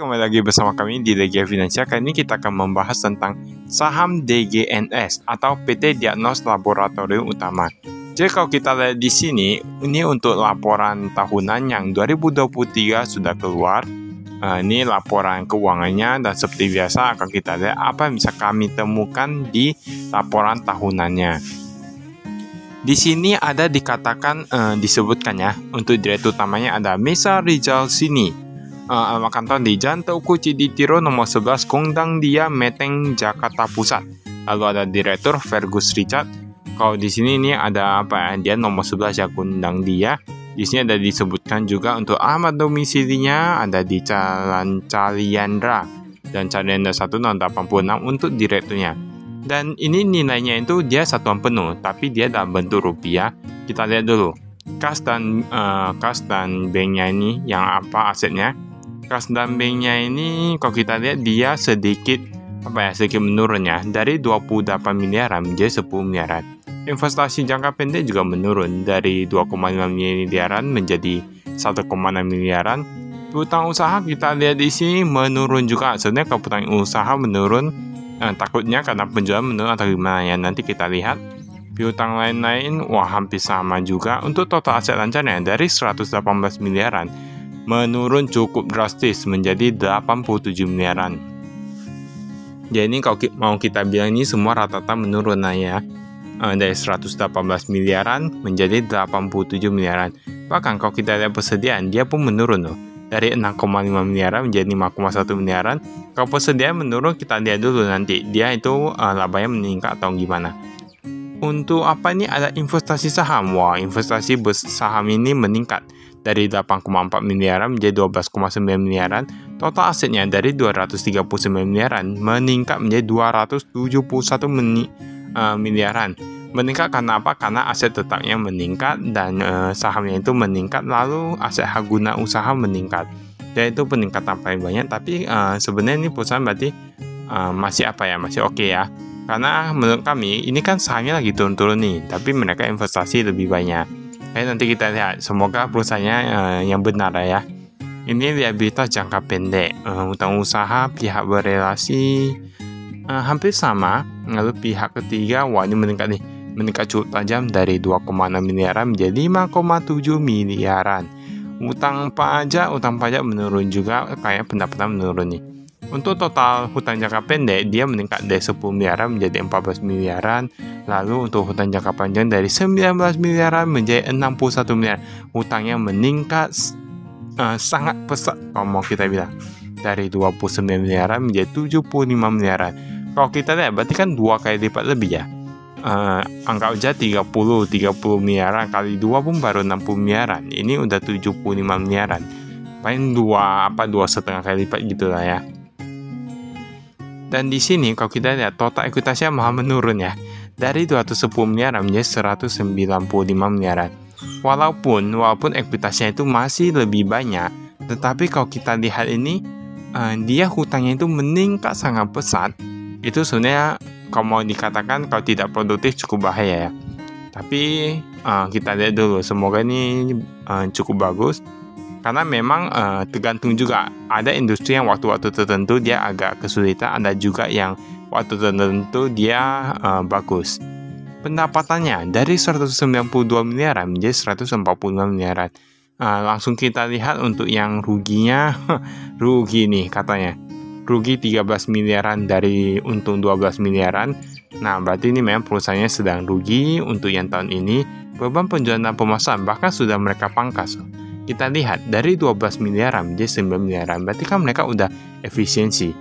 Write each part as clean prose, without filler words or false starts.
Kembali lagi bersama kami di DG Finansial. Kali ini kita akan membahas tentang saham DGNS atau PT Diagnos Laboratorium Utama. Jadi kalau kita lihat di sini, ini untuk laporan tahunan yang 2023 sudah keluar. Ini laporan keuangannya dan seperti biasa akan kita lihat apa yang bisa kami temukan di laporan tahunannya. Di sini ada dikatakan disebutkan ya, untuk direktur utamanya ada Mesa Rizal Sini. Alamat kantor di Jalan Teuku Ciditiro nomor 11 Gondang Dia Menteng Jakarta Pusat. Lalu ada direktur Fergus Richard. Kalau di sini ini ada apa ya? Dia nomor 11 ya, Gondang Dia. Di sini ada disebutkan juga untuk alamat domisilinya ada di Jalan Caliandra dan Caliandra 1 nomor 86 untuk direkturnya. Dan ini nilainya itu dia satuan penuh, tapi dia dalam bentuk rupiah. Kita lihat dulu. Kas dan banknya ini yang apa asetnya? Kas dan banknya ini kalau kita lihat dia sedikit menurun ya, dari 28 miliaran menjadi 10 miliaran. Investasi jangka pendek juga menurun dari 2,5 miliaran menjadi 1,6 miliaran. Piutang usaha kita lihat di sini menurun juga. Sebenarnya kalau piutang usaha menurun takutnya karena penjualan menurun atau gimana ya, nanti kita lihat. Piutang lain-lain hampir sama juga. Untuk total aset lancarnya dari 118 miliaran menurun cukup drastis menjadi 87 miliaran. Jadi ini kalau mau kita bilang ini semua rata-rata menurun ya. Dari 118 miliaran menjadi 87 miliaran. Bahkan kalau kita lihat persediaan dia pun menurun loh. Dari 6,5 miliaran menjadi 5,1 miliaran. Kalau persediaan menurun kita lihat dulu nanti dia itu labanya meningkat atau gimana. Untuk apa ini ada investasi saham. Investasi saham ini meningkat dari 8,4 miliaran menjadi 12,9 miliaran. Total asetnya dari 239 miliaran meningkat menjadi 271 miliaran. Meningkat karena apa? Karena aset tetapnya meningkat dan sahamnya itu meningkat, lalu aset hak guna usaha meningkat. Dan itu peningkatan paling banyak, tapi sebenarnya ini perusahaan berarti masih oke ya. Karena menurut kami ini kan sahamnya lagi turun-turun nih, tapi mereka investasi lebih banyak. Nanti kita lihat, semoga perusahaannya yang benar ya. Ini liabilitas jangka pendek, utang usaha pihak berelasi hampir sama. Lalu pihak ketiga, ini meningkat cukup tajam dari 2,6 miliaran menjadi 5,7 miliaran. Utang pajak menurun juga, kayak pendapatan menurun nih. Untuk total hutang jangka pendek, dia meningkat dari 10 miliaran menjadi 14 miliaran. Lalu untuk hutang jangka panjang dari 19 miliaran menjadi 61 miliar. Hutangnya meningkat sangat pesat kalau mau kita bilang. Dari 29 miliaran menjadi 75 miliaran. Kalau kita lihat berarti kan 2 kali lipat lebih ya. Anggap aja 30 miliaran kali 2 pun baru 60 miliaran. Ini udah 75 miliaran. Paling 2,5 kali lipat gitu lah ya. Dan di sini kalau kita lihat total ekuitasnya malah menurun ya. Dari 210 miliaran menjadi 195 miliaran. Walaupun ekuitasnya itu masih lebih banyak, tetapi kalau kita lihat ini dia hutangnya itu meningkat sangat pesat. Itu sebenarnya kalau mau dikatakan kalau tidak produktif cukup bahaya ya. Tapi kita lihat dulu, semoga ini cukup bagus. Karena memang tergantung juga, ada industri yang waktu-waktu tertentu dia agak kesulitan, ada juga yang waktu tertentu dia bagus. Pendapatannya dari 192 miliaran menjadi 145 miliaran. Langsung kita lihat untuk yang ruginya, rugi nih katanya. Rugi 13 miliaran dari untung 12 miliaran. Nah, berarti ini memang perusahaannya sedang rugi untuk yang tahun ini. Beban penjualan dan pemasaran bahkan sudah mereka pangkas. Kita lihat dari 12 miliaran menjadi 9 miliaran, berarti kan mereka udah efisiensi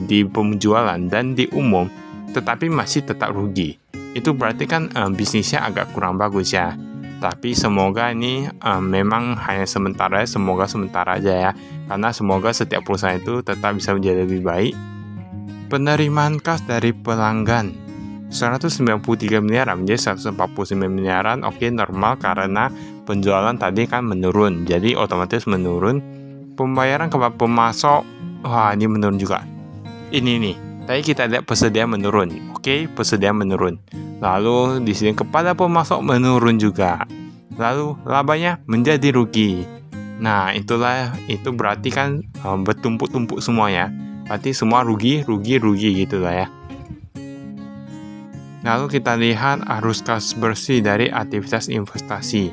di penjualan dan di umum, tetapi masih tetap rugi. Itu berarti kan bisnisnya agak kurang bagus ya. Tapi semoga ini memang hanya sementara aja ya, karena semoga setiap perusahaan itu tetap bisa menjadi lebih baik. Penerimaan kas dari pelanggan 193 miliaran menjadi 149 miliaran. Oke, normal karena penjualan tadi kan menurun, jadi otomatis menurun. Pembayaran kepada pemasok, ini menurun juga. Ini nih, tadi kita lihat persediaan menurun. Oke, persediaan menurun. Lalu di sini kepada pemasok menurun juga. Lalu labanya menjadi rugi. Nah, itu berarti kan bertumpuk-tumpuk semua ya. Berarti semua rugi gitu lah ya. Lalu kita lihat arus kas bersih dari aktivitas investasi.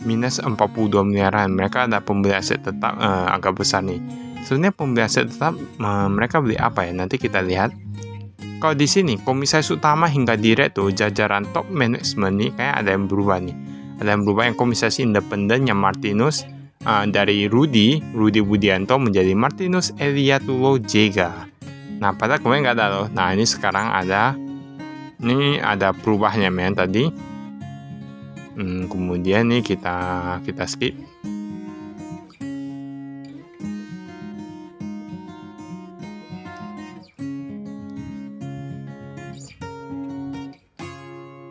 Minus 42 miliaran. Mereka ada pembeli aset tetap agak besar nih. Sebenarnya pembeli aset tetap mereka beli apa ya? Nanti kita lihat. Kalau di sini komisaris utama hingga direktur jajaran top management nih kayak ada yang berubah nih. Ada yang berubah, yang komisaris independen yang Martinus dari Rudy Budianto menjadi Martinus Eliatulo Jega. Nah, padahal kemarin nggak ada loh. Nah, ini sekarang ada. Ini ada perubahannya men tadi. Kemudian nih kita skip.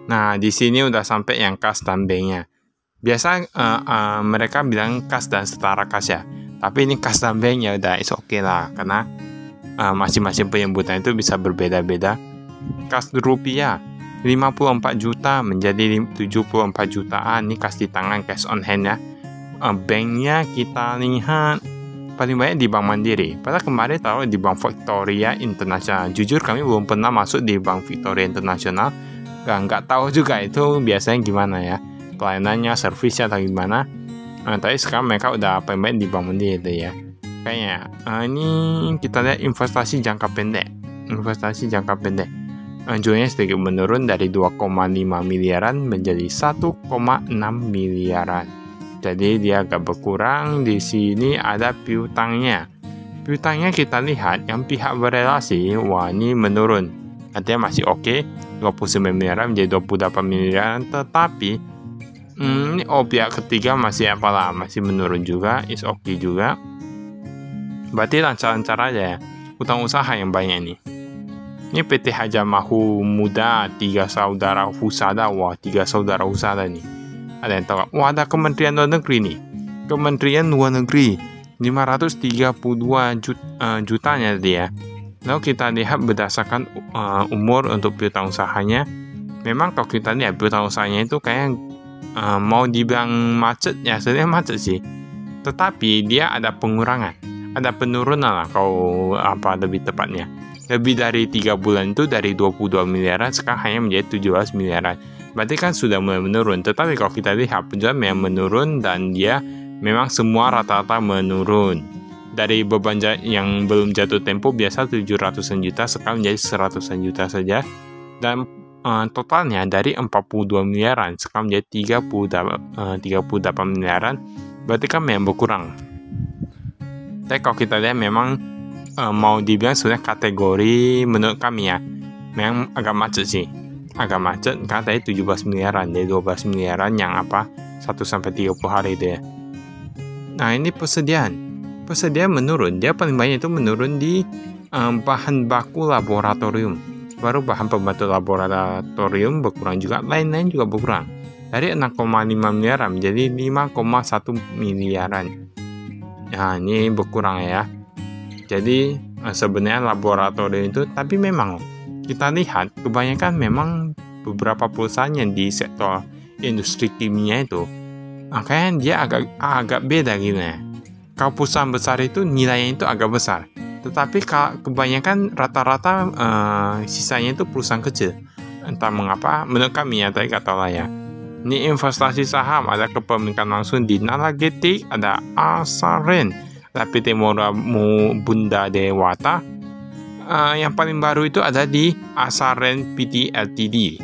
Nah, di sini udah sampai yang kas dan banknya. Biasa mereka bilang kas dan setara kas ya. Tapi ini kas dan bank ya udah is oke lah, karena masing-masing penyebutan itu bisa berbeda-beda. Kas rupiah 54 juta menjadi 74 jutaan. Ini kas di tangan, cash on hand ya. Banknya kita lihat paling banyak di Bank Mandiri. Padahal kemarin taruh di Bank Victoria International. Jujur kami belum pernah masuk di Bank Victoria International. Nggak tahu juga itu biasanya gimana ya, pelayanannya, servisnya atau gimana. Tapi sekarang mereka udah paling banyak di Bank Mandiri itu ya. Kayaknya ini kita lihat investasi jangka pendek. Jumlahnya sedikit menurun dari 2,5 miliaran menjadi 1,6 miliaran. Jadi dia agak berkurang. Di sini ada piutangnya. Piutangnya kita lihat yang pihak berelasi, wah ini menurun. Artinya masih oke, 29 miliaran menjadi 28 miliaran. Tetapi ini pihak ketiga masih masih menurun juga, is oke juga. Berarti lancar-lancar aja ya. Utang usaha yang banyak nih. Ini PT Hajamahu Muda 3 saudara Husada. Wah, 3 saudara Husada nih. Ada yang tahu? Wah, ada Kementerian Luar Negeri nih. Kementerian Luar Negeri 532 jutanya dia. Lalu kita lihat berdasarkan umur untuk piutang usahanya. Memang kalau kita lihat piutang usahanya itu kayak mau dibilang macet ya, sebenarnya macet sih. Tetapi dia ada pengurangan, ada penurunan lah kalau lebih tepatnya. Lebih dari 3 bulan itu dari 22 miliaran sekarang hanya menjadi 17 miliaran. Berarti kan sudah mulai menurun. Tetapi kalau kita lihat penjualan memang menurun dan dia memang semua rata-rata menurun. Dari beban yang belum jatuh tempo biasa 700-an juta sekarang menjadi 100-an juta saja. Dan totalnya dari 42 miliaran sekarang menjadi 38 miliaran. Berarti kan memang berkurang. Tapi kalau kita lihat memang mau dibilang sebenarnya kategori menurut kami ya memang agak macet sih, agak macet karena tadi 17 miliaran dari 12 miliaran yang 1-30 hari itu ya. Nah, ini persediaan menurun. Dia paling banyak itu menurun di bahan baku laboratorium. Baru bahan pembantu laboratorium berkurang juga, lain-lain juga berkurang dari 6,5 miliaran menjadi 5,1 miliaran. Nah, ini berkurang ya. Jadi sebenarnya laboratorium itu, tapi memang kita lihat kebanyakan memang beberapa perusahaan yang di sektor industri kimia itu kayaknya dia agak beda gitu ya. Kalau perusahaan besar itu nilainya itu agak besar, tetapi kebanyakan rata-rata sisanya itu perusahaan kecil. Entah mengapa, menurut kami ya, tadi kata lah ya. Ini investasi saham, ada kepemilikan langsung di Nalagetik, ada Asaren, ada PT Bunda Dewata. Yang paling baru itu ada di Asaren PT Ltd.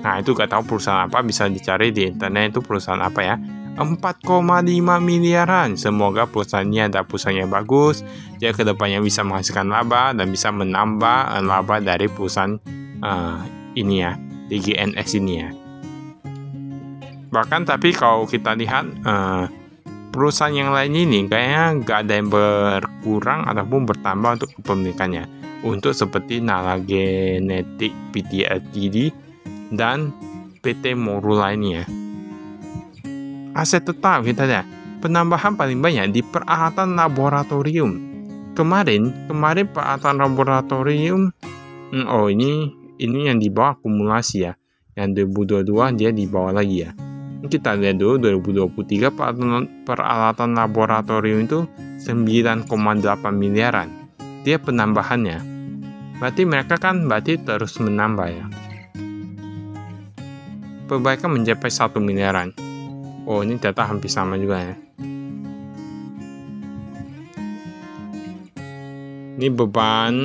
Nah, itu gak tahu perusahaan apa, bisa dicari di internet itu perusahaan apa ya. 4,5 miliaran. Semoga perusahaannya ada perusahaannya bagus, jadi kedepannya bisa menghasilkan laba dan bisa menambah laba dari perusahaan ini ya, DGNS ini ya. Bahkan tapi kalau kita lihat perusahaan yang lain ini kayaknya nggak ada yang berkurang ataupun bertambah untuk kepemilikannya. Untuk seperti Nalagenetik PT Ltd dan PT Moru lainnya. Aset tetap kita lihat penambahan paling banyak di peralatan laboratorium. Kemarin peralatan laboratorium ini yang di bawah akumulasi ya. Yang 2022 dia di bawah lagi ya. Kita lihat dulu 2023 peralatan laboratorium itu 9,8 miliaran. Dia penambahannya. Berarti mereka kan terus menambah ya. Perbaikan mencapai 1 miliaran. Oh, ini ternyata hampir sama juga ya. Ini beban.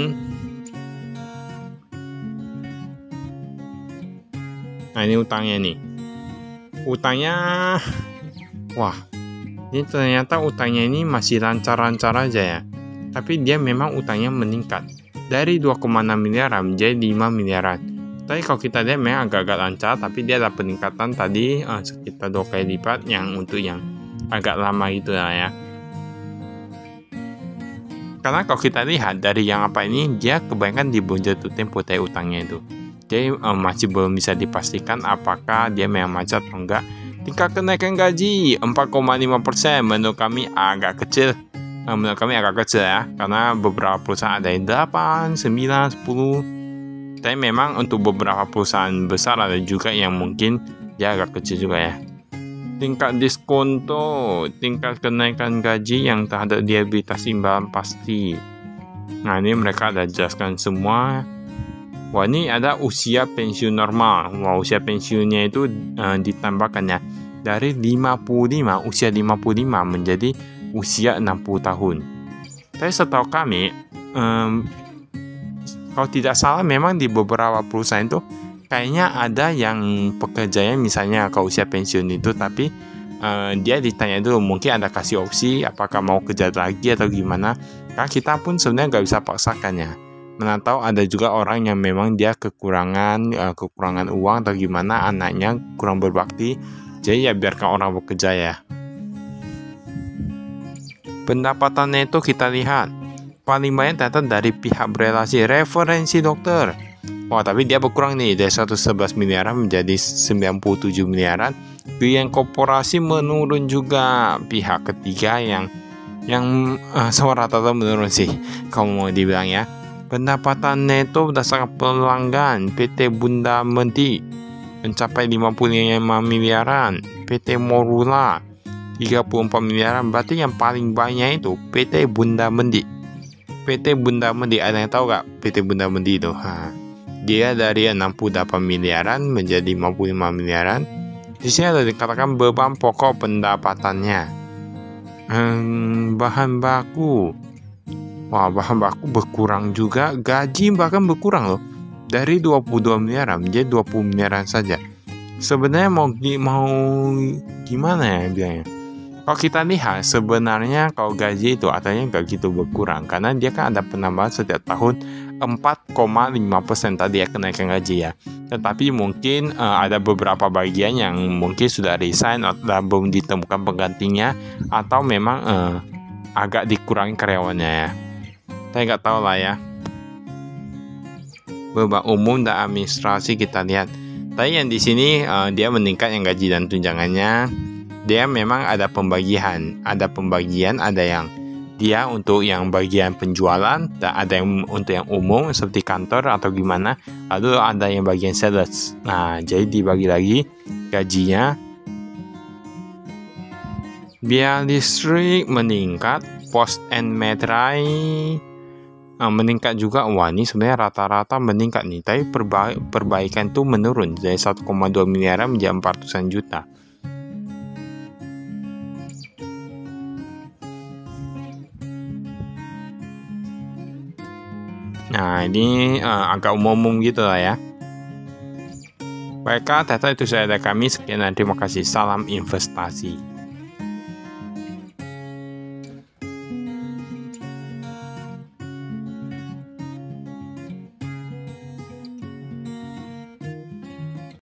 Nah, ini utangnya nih. Utangnya, wah, ini ternyata utangnya ini masih lancar-lancar aja ya. Tapi dia memang utangnya meningkat dari 2,6 miliaran menjadi 5 miliaran. Tapi kalau kita lihat memang agak-agak lancar, tapi dia ada peningkatan tadi sekitar 2 kali lipat yang untuk yang agak lama gitu lah ya. Karena kalau kita lihat dari yang apa ini, dia kebanyakan di bawah jatuh tempo tadi utangnya itu. Jadi masih belum bisa dipastikan apakah dia memang macet atau enggak. Tingkat kenaikan gaji 4,5% menurut kami agak kecil. Menurut kami agak kecil ya, karena beberapa perusahaan ada yang 8, 9, 10. Tapi memang untuk beberapa perusahaan besar ada juga yang mungkin dia agak kecil juga ya. Tingkat diskonto, tingkat kenaikan gaji yang terhadap liabilitas imbalan pasti. Nah, ini mereka ada jelaskan semua. Wah, ini ada usia pensiun normal. Wah, usia pensiunnya itu ditambahkan ya. Dari 55, usia 55 menjadi usia 60 tahun. Tapi setahu kami, kalau tidak salah memang di beberapa perusahaan itu kayaknya ada yang pekerjanya misalnya kalau usia pensiun itu, tapi dia ditanya dulu, mungkin ada kasih opsi apakah mau kerja lagi atau gimana. Karena kita pun sebenarnya nggak bisa paksakannya. Mana tahu ada juga orang yang memang dia kekurangan uang atau gimana, anaknya kurang berbakti, jadi ya biarkan orang bekerja ya. Pendapatannya itu kita lihat paling banyak ternyata dari pihak berelasi referensi dokter. Wah, tapi dia berkurang nih dari 111 miliaran menjadi 97 miliaran. Biaya korporasi menurun juga, pihak ketiga yang sama rata-rata menurun sih kalau mau dibilang ya. Pendapatan neto berdasarkan pelanggan PT Bunda Menti mencapai 55 miliaran, PT Morula 34 miliaran. Berarti yang paling banyak itu PT Bunda Menti. PT Bunda Menti, ada yang tahu gak PT Bunda Menti itu? Dia dari 68 miliaran menjadi 55 miliaran. Di sini ada dikatakan beban pokok pendapatannya. Bahan baku. Wah, bahan baku berkurang juga, gaji bahkan berkurang loh. Dari 22 miliaran menjadi 20 miliaran saja. Sebenarnya mau gimana ya bilangnya? Kalau kita lihat sebenarnya kalau gaji itu artinya nggak gitu berkurang, karena dia kan ada penambahan setiap tahun 4,5% tadi ya kenaikan gaji ya. Tetapi mungkin ada beberapa bagian yang mungkin sudah resign atau belum ditemukan penggantinya, atau memang agak dikurangi karyawannya ya. Saya nggak tahu lah ya. Beban umum dan administrasi kita lihat. Tapi yang di sini dia meningkat yang gaji dan tunjangannya. Dia memang ada pembagian, ada yang dia untuk yang bagian penjualan, dan ada yang untuk yang umum seperti kantor atau gimana. Lalu ada yang bagian sales. Nah, jadi dibagi lagi gajinya. Biaya listrik meningkat, post and metrai meningkat juga. Wah, ini sebenarnya rata-rata meningkat nih, tapi perbaikan tuh menurun dari 1,2 miliaran menjadi 400-an juta. Nah, ini agak umum gitu lah ya. Baiklah, ternyata itu saya dari kami. Sekian dan terima kasih. Salam investasi.